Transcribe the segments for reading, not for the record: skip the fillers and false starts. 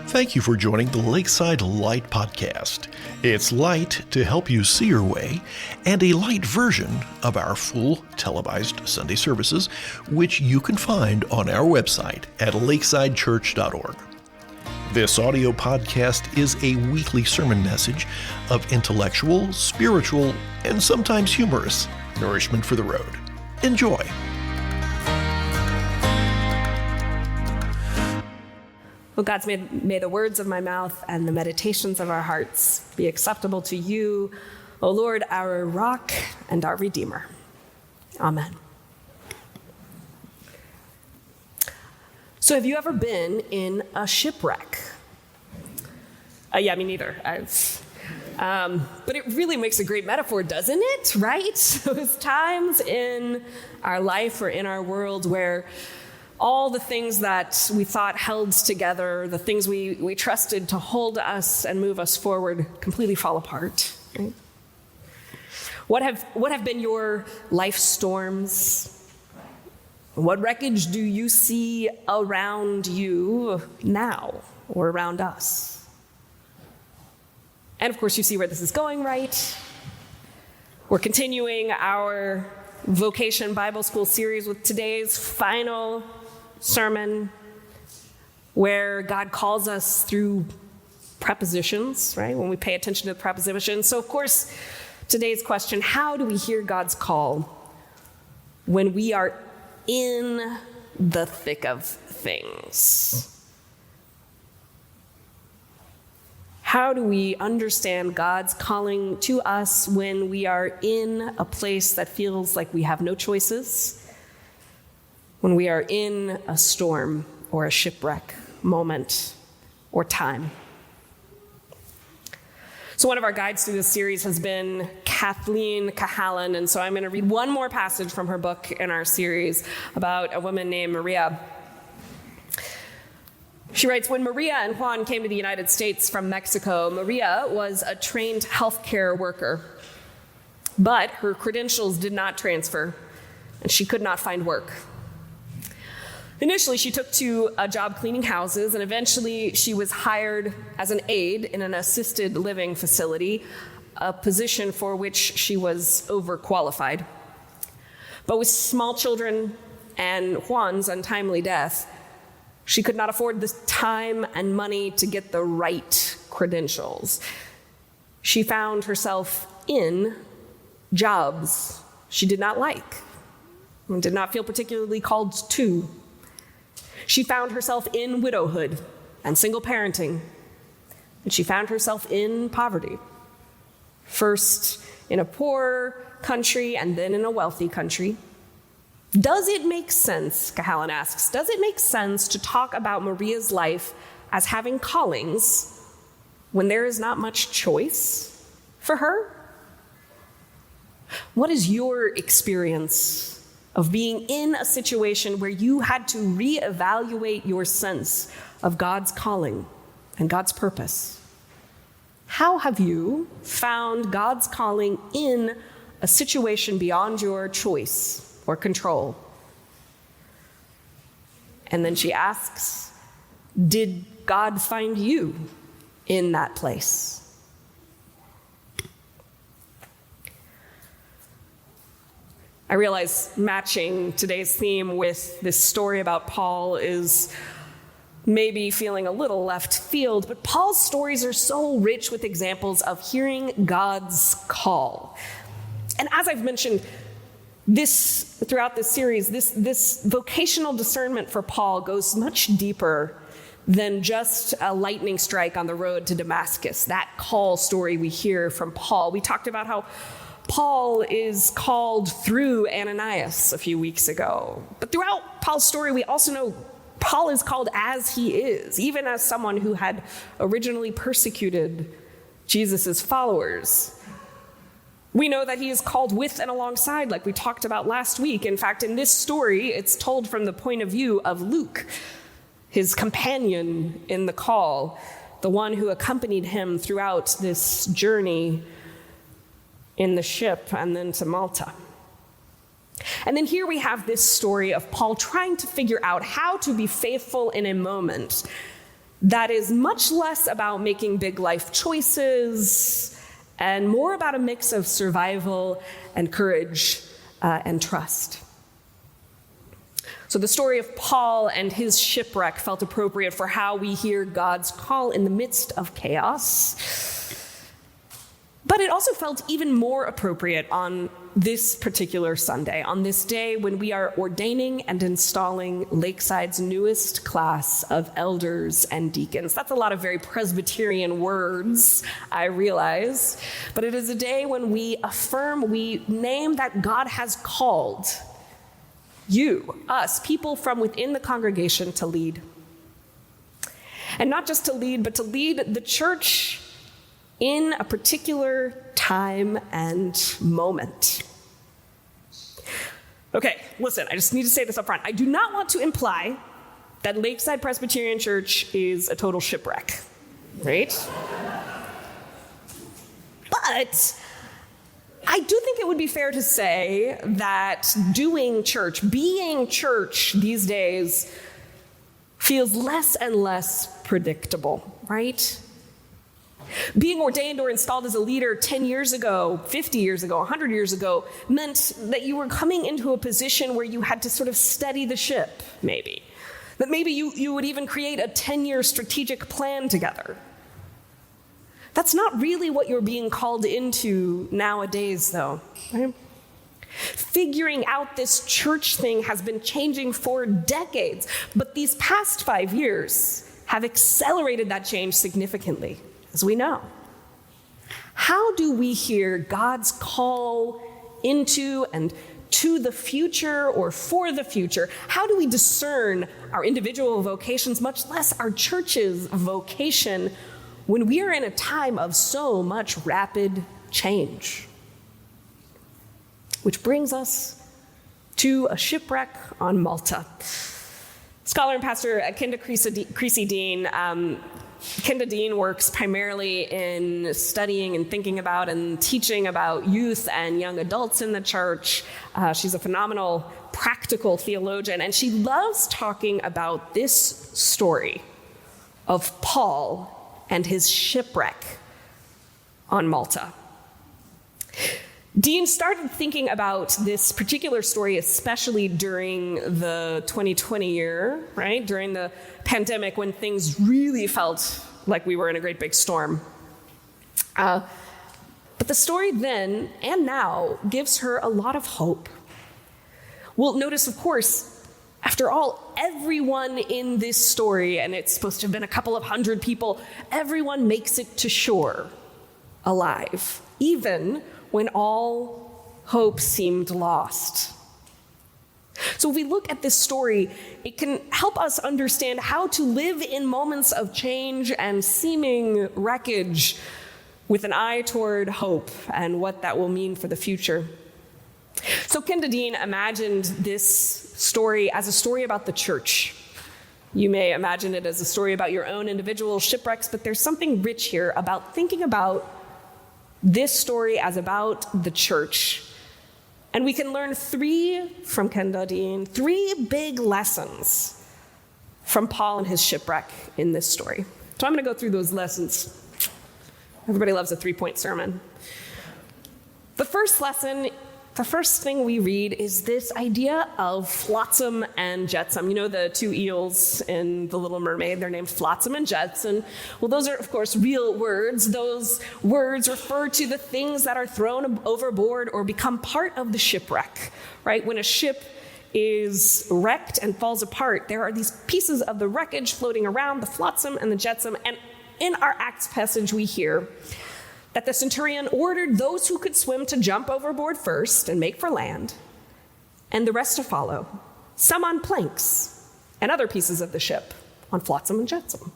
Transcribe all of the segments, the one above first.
Thank you for joining the Lakeside Light Podcast. It's light to help you see your way, and a light version of our full televised Sunday services, which you can find on our website at lakesidechurch.org. This audio podcast is a weekly sermon message of intellectual, spiritual, and sometimes humorous nourishment for the road. Enjoy. Well, God, may the words of my mouth and the meditations of our hearts be acceptable to you, O Lord, our rock and our Redeemer. Amen. So have you ever been in a shipwreck? Yeah, me neither. But it really makes a great metaphor, doesn't it? Right? Those times in our life or in our world where all the things that we thought held together, the things we trusted to hold us and move us forward, completely fall apart. Right? What have been your life storms? What wreckage do you see around you now or around us? And of course, you see where this is going, right? We're continuing our Vocation Bible School series with today's final sermon, where God calls us through prepositions, right? When we pay attention to the prepositions. So, of course, today's question: how do we hear God's call when we are in the thick of things? How do we understand God's calling to us when we are in a place that feels like we have no choices? When we are in a storm or a shipwreck moment or time? So one of our guides through this series has been Kathleen Cahalan, and so I'm going to read one more passage from her book in our series about a woman named Maria. She writes, when Maria and Juan came to the United States from Mexico, Maria was a trained healthcare worker, but her credentials did not transfer, and she could not find work. Initially, she took to a job cleaning houses, and eventually she was hired as an aide in an assisted living facility, a position for which she was overqualified. But with small children and Juan's untimely death, she could not afford the time and money to get the right credentials. She found herself in jobs she did not like and did not feel particularly called to. She found herself in widowhood and single parenting, and she found herself in poverty. First in a poor country and then in a wealthy country. Does it make sense, Cahalan asks, does it make sense to talk about Maria's life as having callings when there is not much choice for her? What is your experience of being in a situation where you had to reevaluate your sense of God's calling and God's purpose? How have you found God's calling in a situation beyond your choice or control? And then she asks, did God find you in that place? I realize matching today's theme with this story about Paul is maybe feeling a little left field, but Paul's stories are so rich with examples of hearing God's call. And as I've mentioned, throughout this series, this vocational discernment for Paul goes much deeper than just a lightning strike on the road to Damascus, that call story we hear from Paul. We talked about how Paul is called through Ananias a few weeks ago. But throughout Paul's story, we also know Paul is called as he is, even as someone who had originally persecuted Jesus' followers. We know that he is called with and alongside, like we talked about last week. In fact, in this story, it's told from the point of view of Luke, his companion in the call, the one who accompanied him throughout this journey in the ship and then to Malta. And then here we have this story of Paul trying to figure out how to be faithful in a moment that is much less about making big life choices and more about a mix of survival and courage and trust. So the story of Paul and his shipwreck felt appropriate for how we hear God's call in the midst of chaos. But it also felt even more appropriate on this particular Sunday, on this day when we are ordaining and installing Lakeside's newest class of elders and deacons. That's a lot of very Presbyterian words, I realize, but it is a day when we affirm, we name that God has called you, us, people from within the congregation to lead. And not just to lead, but to lead the church in a particular time and moment. Okay, listen, I just need to say this up front. I do not want to imply that Lakeside Presbyterian Church is a total shipwreck, right? But I do think it would be fair to say that doing church, being church these days feels less and less predictable, right? Being ordained or installed as a leader 10 years ago, 50 years ago, 100 years ago meant that you were coming into a position where you had to sort of steady the ship, maybe. That maybe you would even create a 10-year strategic plan together. That's not really what you're being called into nowadays, though, right? Figuring out this church thing has been changing for decades, but these past 5 years have accelerated that change significantly, as we know. How do we hear God's call into and to the future or for the future? How do we discern our individual vocations, much less our church's vocation, when we are in a time of so much rapid change? Which brings us to a shipwreck on Malta. Scholar and pastor Kenda Creasy Dean, Kenda Dean works primarily in studying and thinking about and teaching about youth and young adults in the church. She's a phenomenal practical theologian, and she loves talking about this story of Paul and his shipwreck on Malta. Dean started thinking about this particular story, especially during the 2020 year, right? During the pandemic, when things really felt like we were in a great big storm. But the story then and now gives her a lot of hope. Well, notice, of course, after all, everyone in this story, and it's supposed to have been a couple of hundred people, everyone makes it to shore alive, even when all hope seemed lost. So if we look at this story, it can help us understand how to live in moments of change and seeming wreckage with an eye toward hope and what that will mean for the future. So Kenda Dean imagined this story as a story about the church. You may imagine it as a story about your own individual shipwrecks, but there's something rich here about thinking about this story as about the church. And we can learn from Kenda Dean, three big lessons from Paul and his shipwreck in this story. So I'm going to go through those lessons. Everybody loves a 3-point sermon. The first lesson, the first thing we read is this idea of flotsam and jetsam. You know the two eels in The Little Mermaid, they're named Flotsam and Jetsam. Well, those are, of course, real words. Those words refer to the things that are thrown overboard or become part of the shipwreck, right? When a ship is wrecked and falls apart, there are these pieces of the wreckage floating around, the flotsam and the jetsam. And in our Acts passage, we hear that the centurion ordered those who could swim to jump overboard first and make for land, and the rest to follow, some on planks and other pieces of the ship on flotsam and jetsam.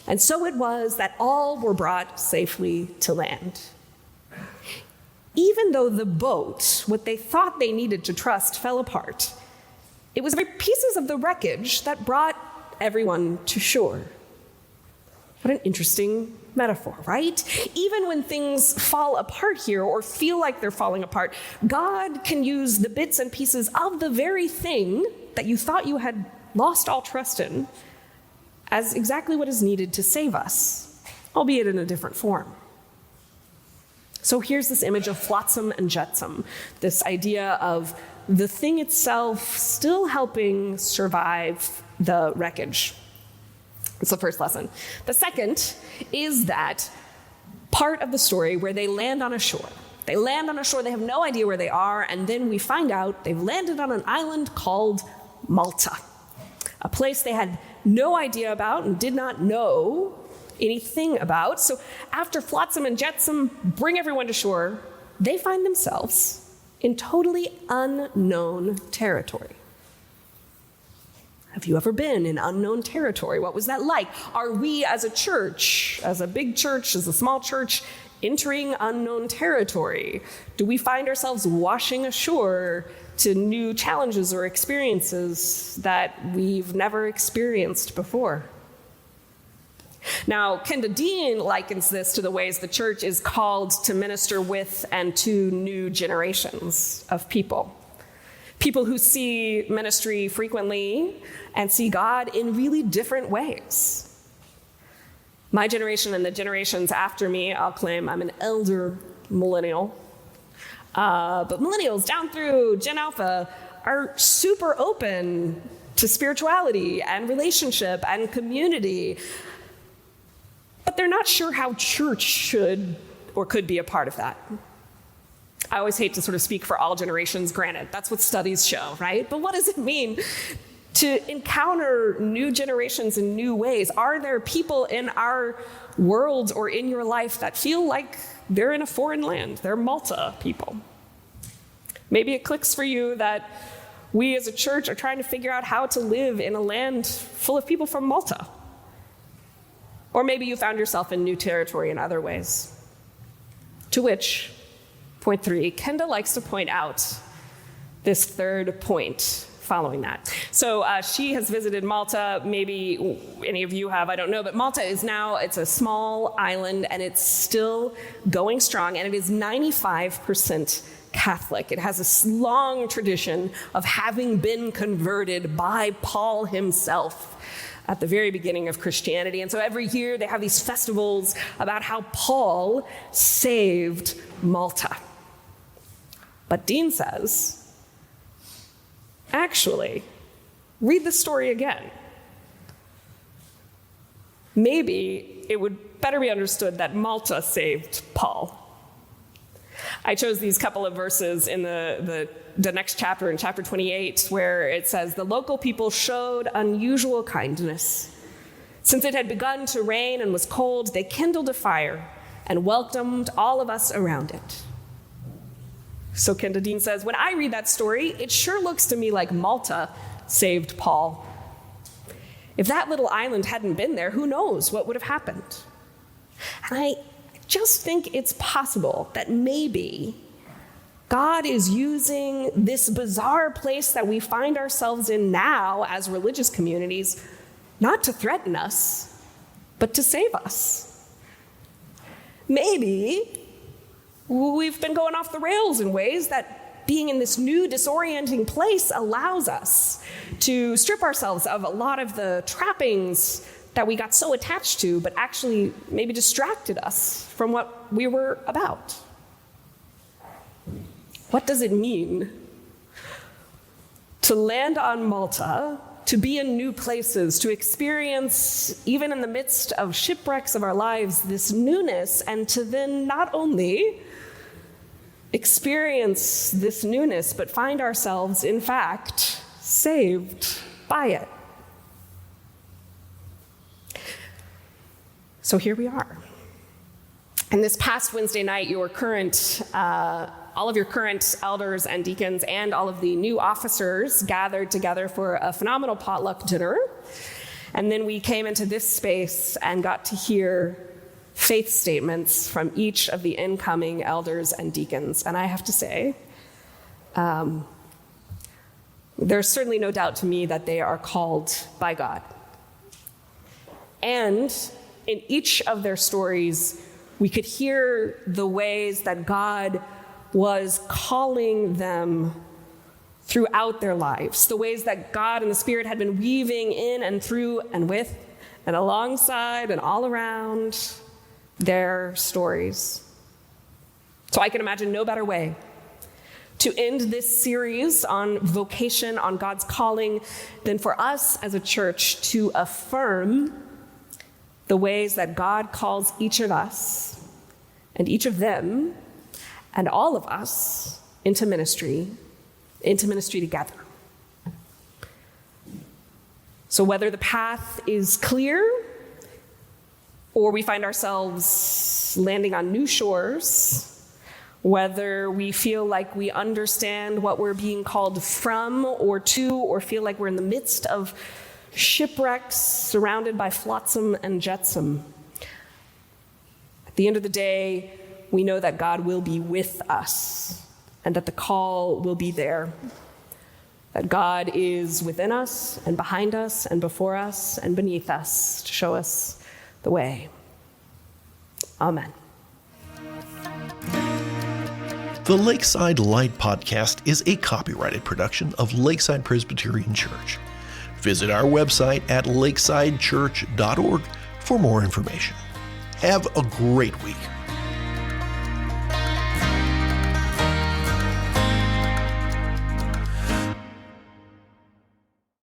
And so it was that all were brought safely to land. Even though the boat, what they thought they needed to trust, fell apart, it was the pieces of the wreckage that brought everyone to shore. What an interesting metaphor, right? Even when things fall apart here or feel like they're falling apart, God can use the bits and pieces of the very thing that you thought you had lost all trust in as exactly what is needed to save us, albeit in a different form. So here's this image of flotsam and jetsam, this idea of the thing itself still helping survive the wreckage. It's the first lesson. The second is that part of the story where they land on a shore. They land on a shore, they have no idea where they are, and then we find out they've landed on an island called Malta, a place they had no idea about and did not know anything about. So after flotsam and jetsam bring everyone to shore, they find themselves in totally unknown territory. Have you ever been in unknown territory? What was that like? Are we as a church, as a big church, as a small church, entering unknown territory? Do we find ourselves washing ashore to new challenges or experiences that we've never experienced before? Now, Kenda Dean likens this to the ways the church is called to minister with and to new generations of people. People who see ministry frequently and see God in really different ways. My generation and the generations after me, I'll claim I'm an elder millennial, but millennials down through Gen Alpha are super open to spirituality and relationship and community, but they're not sure how church should or could be a part of that. I always hate to sort of speak for all generations, granted, that's what studies show, right? But what does it mean to encounter new generations in new ways? Are there people in our world or in your life that feel like they're in a foreign land? They're Malta people. Maybe it clicks for you that we as a church are trying to figure out how to live in a land full of people from Malta. Or maybe you found yourself in new territory in other ways. To which, point 3, Kenda likes to point out this third point following that. So she has visited Malta. Maybe any of you have, I don't know, but Malta is now, it's a small island and it's still going strong, and it is 95% Catholic. It has a long tradition of having been converted by Paul himself at the very beginning of Christianity. And so every year they have these festivals about how Paul saved Malta. But Dean says, actually, read the story again. Maybe it would better be understood that Malta saved Paul. I chose these couple of verses in the next chapter, in chapter 28, where it says, the local people showed unusual kindness. Since it had begun to rain and was cold, they kindled a fire and welcomed all of us around it. So Kenda Dean says, when I read that story, it sure looks to me like Malta saved Paul. If that little island hadn't been there, who knows what would have happened? And I just think it's possible that maybe God is using this bizarre place that we find ourselves in now as religious communities, not to threaten us, but to save us. Maybe we've been going off the rails in ways that being in this new disorienting place allows us to strip ourselves of a lot of the trappings that we got so attached to, but actually maybe distracted us from what we were about. What does it mean to land on Malta, to be in new places, to experience, even in the midst of shipwrecks of our lives, this newness, and to then not only experience this newness, but find ourselves, in fact, saved by it? So here we are. And this past Wednesday night, all of your current elders and deacons and all of the new officers gathered together for a phenomenal potluck dinner. And then we came into this space and got to hear faith statements from each of the incoming elders and deacons. And I have to say, there's certainly no doubt to me that they are called by God. And in each of their stories, we could hear the ways that God was calling them throughout their lives, the ways that God and the Spirit had been weaving in and through and with and alongside and all around their stories. So I can imagine no better way to end this series on vocation, on God's calling, than for us as a church to affirm the ways that God calls each of us and each of them and all of us into ministry together. So whether the path is clear or we find ourselves landing on new shores, whether we feel like we understand what we're being called from or to, or feel like we're in the midst of shipwrecks surrounded by flotsam and jetsam, at the end of the day, we know that God will be with us and that the call will be there. That God is within us and behind us and before us and beneath us to show us the way. Amen. The Lakeside Light Podcast is a copyrighted production of Lakeside Presbyterian Church. Visit our website at lakesidechurch.org for more information. Have a great week.